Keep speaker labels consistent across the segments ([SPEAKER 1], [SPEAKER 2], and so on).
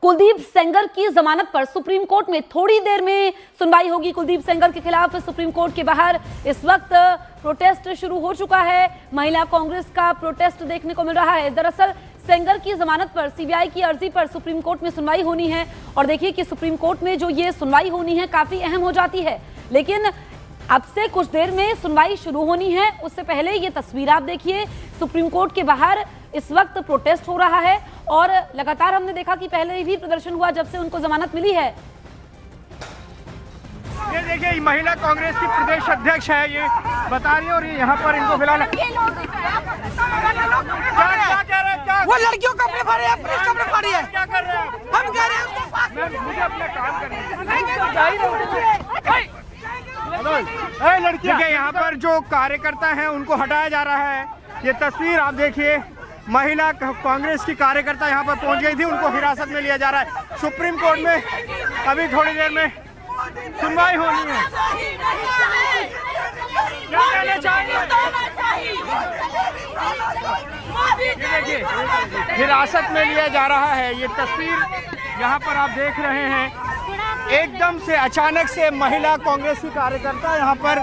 [SPEAKER 1] कुलदीप सेंगर की जमानत पर सुप्रीम कोर्ट में थोड़ी देर में सुनवाई होगी। कुलदीप सेंगर के खिलाफ सुप्रीम कोर्ट के बाहर इस वक्त प्रोटेस्ट शुरू हो चुका है। महिला कांग्रेस का प्रोटेस्ट देखने को मिल रहा है। दरअसल सेंगर की जमानत पर सीबीआई की अर्जी पर सुप्रीम कोर्ट में सुनवाई होनी है और देखिए कि सुप्रीम कोर्ट में जो ये सुनवाई होनी है काफी अहम हो जाती है, लेकिन अब से कुछ देर में सुनवाई शुरू होनी है। उससे पहले ये तस्वीर आप देखिए, सुप्रीम कोर्ट के बाहर इस वक्त प्रोटेस्ट हो रहा है और लगातार हमने देखा कि पहले भी प्रदर्शन हुआ जब से उनको जमानत मिली है।
[SPEAKER 2] ये देखिए महिला कांग्रेस की प्रदेश अध्यक्ष है, ये बता रही है और ये यहाँ पर इनको फिलहाल
[SPEAKER 3] वो लड़कियों को अपने फाड़ी है, पुलिस को अपने फाड़ी है।
[SPEAKER 2] क्या कर रहे हैं?
[SPEAKER 3] हम कह रहे हैं
[SPEAKER 2] मुझे अपना काम करना। लड़कियों के यहाँ पर जो कार्यकर्ता हैं उनको हटाया जा रहा है। ये तस्वीर आप देखिए, महिला कांग्रेस की कार्यकर्ता यहाँ पर पहुँच गई थी, उनको हिरासत में लिया जा रहा है। सुप्रीम कोर्ट में अभी थोड़ी देर में सुनवाई होनी है। क्या कहना चाहेंगे? देखिए हिरासत में लिया जा रहा है। ये तस्वीर यहाँ पर आप देख रहे हैं, एकदम से अचानक से महिला कांग्रेस की कार्यकर्ता यहाँ पर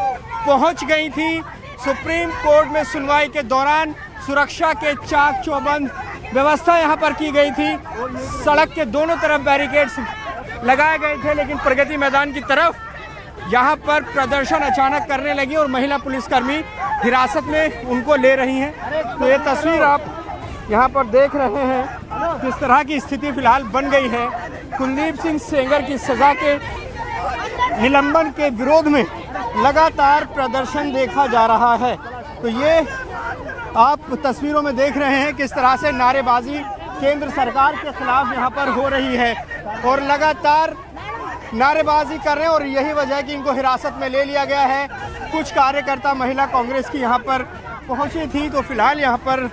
[SPEAKER 2] पहुँच गई थी। सुप्रीम कोर्ट में सुनवाई के दौरान सुरक्षा के चाक चौबंद व्यवस्था यहाँ पर की गई थी। सड़क के दोनों तरफ बैरिकेड्स लगाए गए थे, लेकिन प्रगति मैदान की तरफ यहाँ पर प्रदर्शन अचानक करने लगी और महिला पुलिसकर्मी हिरासत में उनको ले रही हैं। तो ये तस्वीर आप यहाँ पर देख रहे हैं, किस तरह की स्थिति फिलहाल बन गई है। कुलदीप सिंह सेंगर की सजा के निलंबन के विरोध में लगातार प्रदर्शन देखा जा रहा है। तो ये आप तस्वीरों में देख रहे हैं किस तरह से नारेबाजी केंद्र सरकार के खिलाफ यहाँ पर हो रही है और लगातार नारेबाजी कर रहे हैं और यही वजह है कि इनको हिरासत में ले लिया गया है। कुछ कार्यकर्ता महिला कांग्रेस की यहाँ पर पहुँची थी। तो फिलहाल यहाँ पर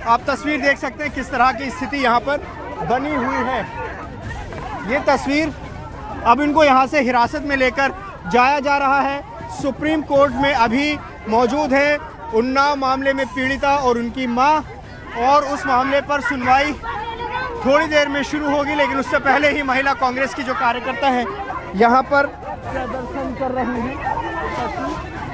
[SPEAKER 2] आप तस्वीर देख सकते हैं किस तरह की स्थिति यहाँ पर बनी हुई है। ये तस्वीर अब इनको यहाँ से हिरासत में लेकर जाया जा रहा है। सुप्रीम कोर्ट में अभी मौजूद है उन्नाव मामले में पीड़िता और उनकी मां, और उस मामले पर सुनवाई थोड़ी देर में शुरू होगी, लेकिन उससे पहले ही महिला कांग्रेस की जो कार्यकर्ता हैं यहाँ पर प्रदर्शन कर रहे हैं।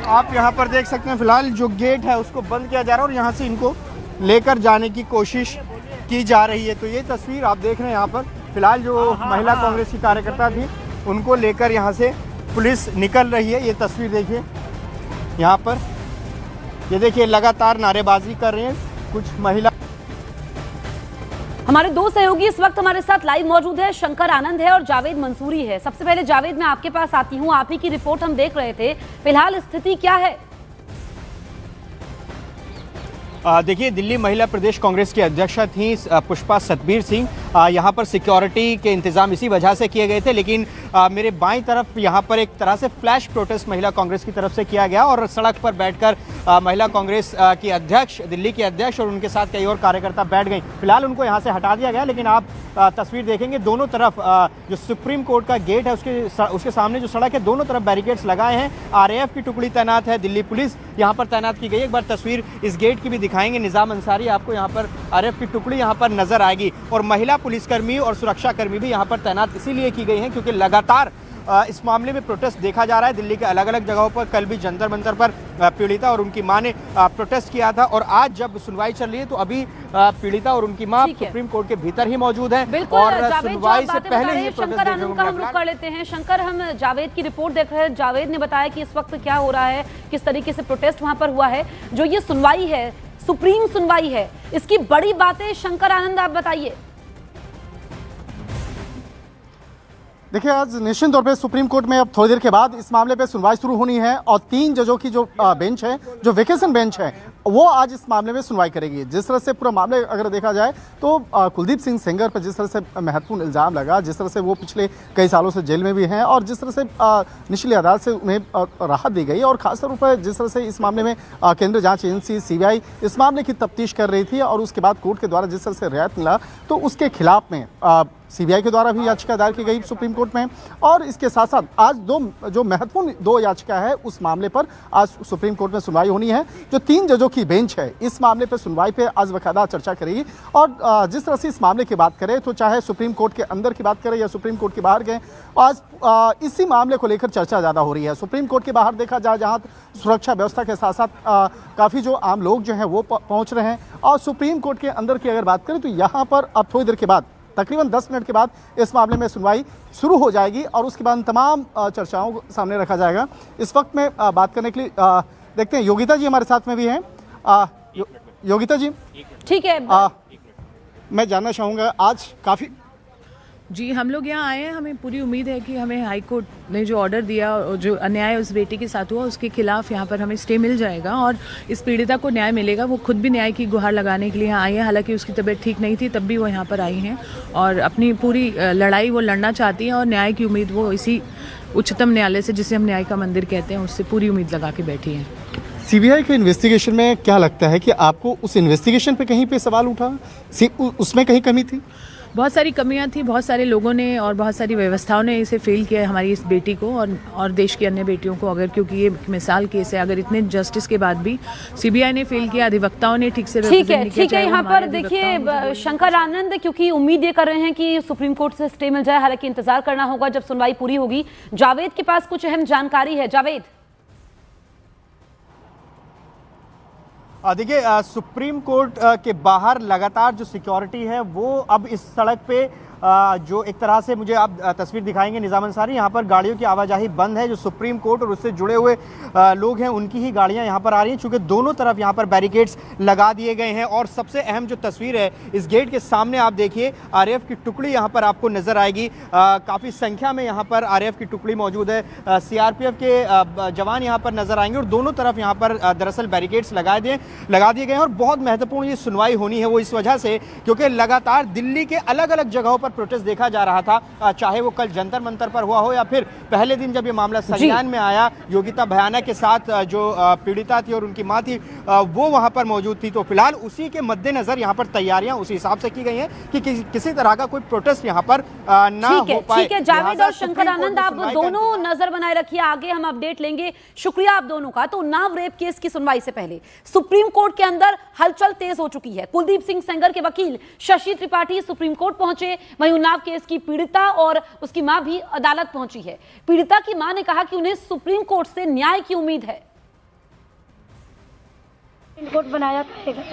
[SPEAKER 2] आप यहाँ पर देख सकते हैं फिलहाल जो गेट है उसको बंद किया जा रहा है और यहाँ से इनको लेकर जाने की कोशिश की जा रही है। तो ये तस्वीर आप देख रहे हैं, यहाँ पर फिलहाल जो महिला कांग्रेस की कार्यकर्ता थी उनको लेकर यहाँ से पुलिस निकल रही है। ये तस्वीर देखिए, यहाँ पर ये देखिए लगातार नारेबाजी कर रहे हैं कुछ महिला।
[SPEAKER 1] हमारे दो सहयोगी इस वक्त हमारे साथ लाइव मौजूद है, शंकर आनंद है और जावेद मंसूरी है। सबसे पहले जावेद, मैं आपके पास आती हूँ, आप ही की रिपोर्ट हम देख रहे थे, फिलहाल स्थिति क्या है?
[SPEAKER 4] देखिए, दिल्ली महिला प्रदेश कांग्रेस की अध्यक्षा थी पुष्पा सतबीर सिंह। यहाँ पर सिक्योरिटी के इंतजाम इसी वजह से किए गए थे, लेकिन मेरे बाईं तरफ यहाँ पर एक तरह से फ्लैश प्रोटेस्ट महिला कांग्रेस की तरफ से किया गया और सड़क पर बैठकर महिला कांग्रेस की अध्यक्ष, दिल्ली की अध्यक्ष और उनके साथ कई और कार्यकर्ता बैठ गई। फिलहाल उनको यहाँ से हटा दिया गया, लेकिन आप तस्वीर देखेंगे दोनों तरफ जो सुप्रीम कोर्ट का गेट है उसके सामने जो सड़क है दोनों तरफ बैरिकेड्स लगाए हैं। आरएएफ की टुकड़ी तैनात है, दिल्ली पुलिस यहाँ पर तैनात की गई है। एक बार तस्वीर इस गेट की भी दिखाएंगे, निजाम अंसारी आपको यहाँ पर आरएएफ की टुकड़ी यहाँ पर नजर आएगी और महिला पुलिसकर्मी और सुरक्षाकर्मी भी यहाँ पर तैनात इसीलिए की गई हैं क्योंकि लगातार इस मामले में प्रोटेस्ट देखा जा रहा है। दिल्ली के अलग अलग जगहों पर कल भी जंतर मंतर पर पीड़िता और उनकी मां ने प्रोटेस्ट किया था और आज जब सुनवाई चल रही है तो अभी पीड़िता और उनकी मां सुप्रीम कोर्ट के भीतर ही मौजूद है और सुनवाई से पहले ही
[SPEAKER 1] शंकर आनंद का हम रुख कर लेते हैं। शंकर, हम जावेद की रिपोर्ट देख रहे हैं। जावेद ने बताया कि इस वक्त क्या हो रहा है, किस तरीके से प्रोटेस्ट वहां पर हुआ है। जो ये सुनवाई है, सुप्रीम सुनवाई है, इसकी बड़ी बातें शंकर आनंद आप बताइए।
[SPEAKER 5] देखिए, आज निश्चित तौर पे सुप्रीम कोर्ट में अब थोड़ी देर के बाद इस मामले पे सुनवाई शुरू होनी है और 3 जजों की जो बेंच है, जो वेकेशन बेंच है, वो आज इस मामले में सुनवाई करेगी। जिस तरह से पूरा मामले अगर देखा जाए तो कुलदीप सिंह सेंगर पर जिस तरह से महत्वपूर्ण इल्ज़ाम लगा, जिस तरह से वो पिछले कई सालों से जेल में भी हैं और जिस तरह से निचली अदालत से उन्हें राहत दी गई और खासतौर पर जिस तरह से इस मामले में केंद्रीय जाँच एजेंसी सीबीआई इस मामले की तफ्तीश कर रही थी और उसके बाद कोर्ट के द्वारा जिस तरह से रियायत मिला, तो उसके खिलाफ में सीबीआई के द्वारा भी याचिका दायर की गई सुप्रीम कोर्ट में, और इसके साथ साथ आज जो महत्वपूर्ण दो याचिका है उस मामले पर आज सुप्रीम कोर्ट में सुनवाई होनी है। जो 3 जजों की बेंच है इस मामले पर सुनवाई पे आज बाकायदा चर्चा करेगी। और जिस तरह से इस मामले की बात करें तो चाहे सुप्रीम कोर्ट के अंदर की बात करें या सुप्रीम कोर्ट के बाहर गए, आज इसी मामले को लेकर चर्चा ज़्यादा हो रही है। सुप्रीम कोर्ट के बाहर देखा जाए जहाँ सुरक्षा व्यवस्था के साथ साथ काफ़ी जो आम लोग जो हैं वो पहुँच रहे हैं, और सुप्रीम कोर्ट के अंदर की अगर बात करें तो यहाँ पर अब थोड़ी देर के बाद तकरीबन 10 मिनट के बाद इस मामले में सुनवाई शुरू हो जाएगी और उसके बाद तमाम चर्चाओं को सामने रखा जाएगा। इस वक्त में बात करने के लिए देखते हैं योगिता जी हमारे साथ में भी हैं। योगिता जी,
[SPEAKER 1] ठीक है,
[SPEAKER 5] मैं जानना चाहूँगा आज काफ़ी
[SPEAKER 6] जी हम लोग यहाँ आए हैं, हमें पूरी उम्मीद है कि हमें हाई कोर्ट ने जो ऑर्डर दिया और जो अन्याय उस बेटी के साथ हुआ उसके खिलाफ यहाँ पर हमें स्टे मिल जाएगा और इस पीड़िता को न्याय मिलेगा। वो खुद भी न्याय की गुहार लगाने के लिए यहाँ आई है, हालांकि उसकी तबीयत ठीक नहीं थी तब भी वो यहाँ पर आई हैं और अपनी पूरी लड़ाई वो लड़ना चाहती हैं और न्याय की उम्मीद वो इसी उच्चतम न्यायालय से, जिसे हम न्याय का मंदिर कहते हैं, उससे पूरी उम्मीद लगा के बैठी हैं।
[SPEAKER 5] सीबीआई के इन्वेस्टिगेशन में क्या लगता है कि आपको उस इन्वेस्टिगेशन पे कहीं पे सवाल उठा, उसमें कहीं कमी थी?
[SPEAKER 6] बहुत सारी कमियां थी, बहुत सारे लोगों ने और बहुत सारी व्यवस्थाओं ने इसे फेल किया हमारी इस बेटी को और देश की अन्य बेटियों को। अगर क्योंकि ये मिसाल केस है, अगर इतने जस्टिस के बाद भी सीबीआई ने फेल किया, अधिवक्ताओं ने ठीक से
[SPEAKER 1] ठीक है। यहाँ पर देखिए शंकर आनंद, क्योंकि उम्मीद ये कर रहे हैं कि सुप्रीम कोर्ट से स्टे मिल जाए, हालांकि इंतजार करना होगा जब सुनवाई पूरी होगी। जावेद के पास कुछ अहम जानकारी है। जावेद,
[SPEAKER 4] देखिए सुप्रीम कोर्ट के बाहर लगातार जो सिक्योरिटी है वो अब इस सड़क पे जो एक तरह से मुझे आप तस्वीर दिखाएंगे निजाम अंसारी, यहाँ पर गाड़ियों की आवाजाही बंद है। जो सुप्रीम कोर्ट और उससे जुड़े हुए लोग हैं उनकी ही गाड़ियाँ यहाँ पर आ रही हैं, चूँकि दोनों तरफ यहाँ पर बैरिकेड्स लगा दिए गए हैं। और सबसे अहम जो तस्वीर है इस गेट के सामने आप देखिए आरएएफ की टुकड़ी यहाँ पर आपको नजर आएगी। काफ़ी संख्या में यहाँ पर आरएएफ की टुकड़ी मौजूद है, सीआरपीएफ के जवान यहाँ पर नजर आएंगे और दोनों तरफ यहाँ पर दरअसल बैरिकेड्स लगा दिए गए हैं। और बहुत महत्वपूर्ण ये सुनवाई होनी है वो इस वजह से क्योंकि लगातार दिल्ली के अलग अलग जगहों पर प्रोटेस्ट देखा जा रहा था, चाहे वो कल जंतर मंतर पर हुआ हो या फिर पहले दिन जब ये मामला संज्ञान में आया, योगिता भयाना के साथ जो पीड़िता थी और उनकी मां थी वो वहां पर मौजूद थी। तो फिलहाल उसी के मद्देनजर यहां पर तैयारियां उसी हिसाब से की गई हैं कि किसी तरह का कोई प्रोटेस्ट यहां पर ना हो पाए।
[SPEAKER 1] ठीक है जावेद और शंकर आनंद, आप दोनों नजर बनाए रखिए, आगे हम अपडेट लेंगे। शुक्रिया आप दोनों का। तो उन्नाव रेप केस की सुनवाई से पहले सुप्रीम कोर्ट के अंदर हलचल तेज हो चुकी है। कुलदीप सिंह सेंगर के वकील शशि त्रिपाठी सुप्रीम कोर्ट पहुंचे, वहीं उन्नाव केस की पीड़िता और उसकी मां भी अदालत पहुंची है। पीड़िता की मां ने कहा कि उन्हें सुप्रीम कोर्ट से न्याय की उम्मीद है।
[SPEAKER 7] सुप्रीम कोर्ट बनाया करेगा।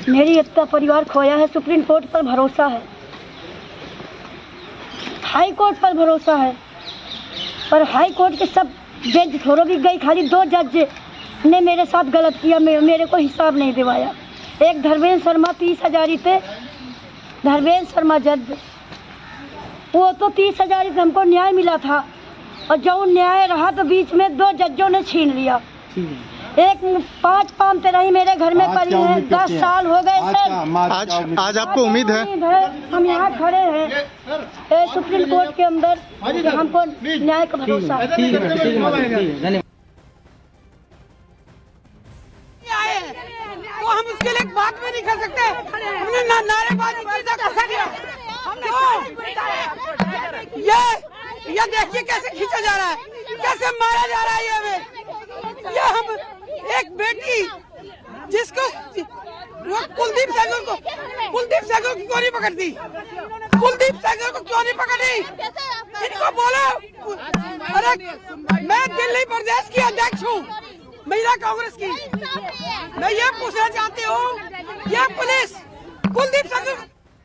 [SPEAKER 7] मेरी इतना परिवार खोया है, सुप्रीम कोर्ट पर भरोसा है, हाई कोर्ट पर भरोसा है, पर हाई कोर्ट के सब बेंच थोड़ा भी गई, खाली 2 जज ने मेरे साथ गलत किया, मेरे को हिसाब नहीं दिवाया। एक धर्मेंद्र शर्मा 30,000 थे, धर्मेंद्र शर्मा जज, वो तो 30,000 से हमको न्याय मिला था और जो न्याय रहा तो बीच में 2 जजों ने छीन लिया। एक 5 पाम पे रही मेरे घर में पड़ी है, 10 साल हो गए सर।
[SPEAKER 5] आज आपको उम्मीद है?
[SPEAKER 7] हम यहाँ खड़े हैं सुप्रीम कोर्ट के अंदर, हमको न्याय का भरोसा है।
[SPEAKER 3] तो हम उसके लिए बात भी नहीं कर सकते। हमने नारेबाजी ये देखिए कैसे खींचा जा रहा है, कैसे मारा जा रहा है। ये हमें ये हम एक बेटी जिसको वो कुलदीप सेंगर को क्यों नहीं पकड़ती? कुलदीप सेंगर को क्यों नहीं पकड़ी? इनको बोलो। अरे मैं दिल्ली प्रदेश की अध्यक्ष हूँ महिला कांग्रेस की, मैं ये पूछना चाहती हूँ, ये पुलिस कुलदीप सेंगर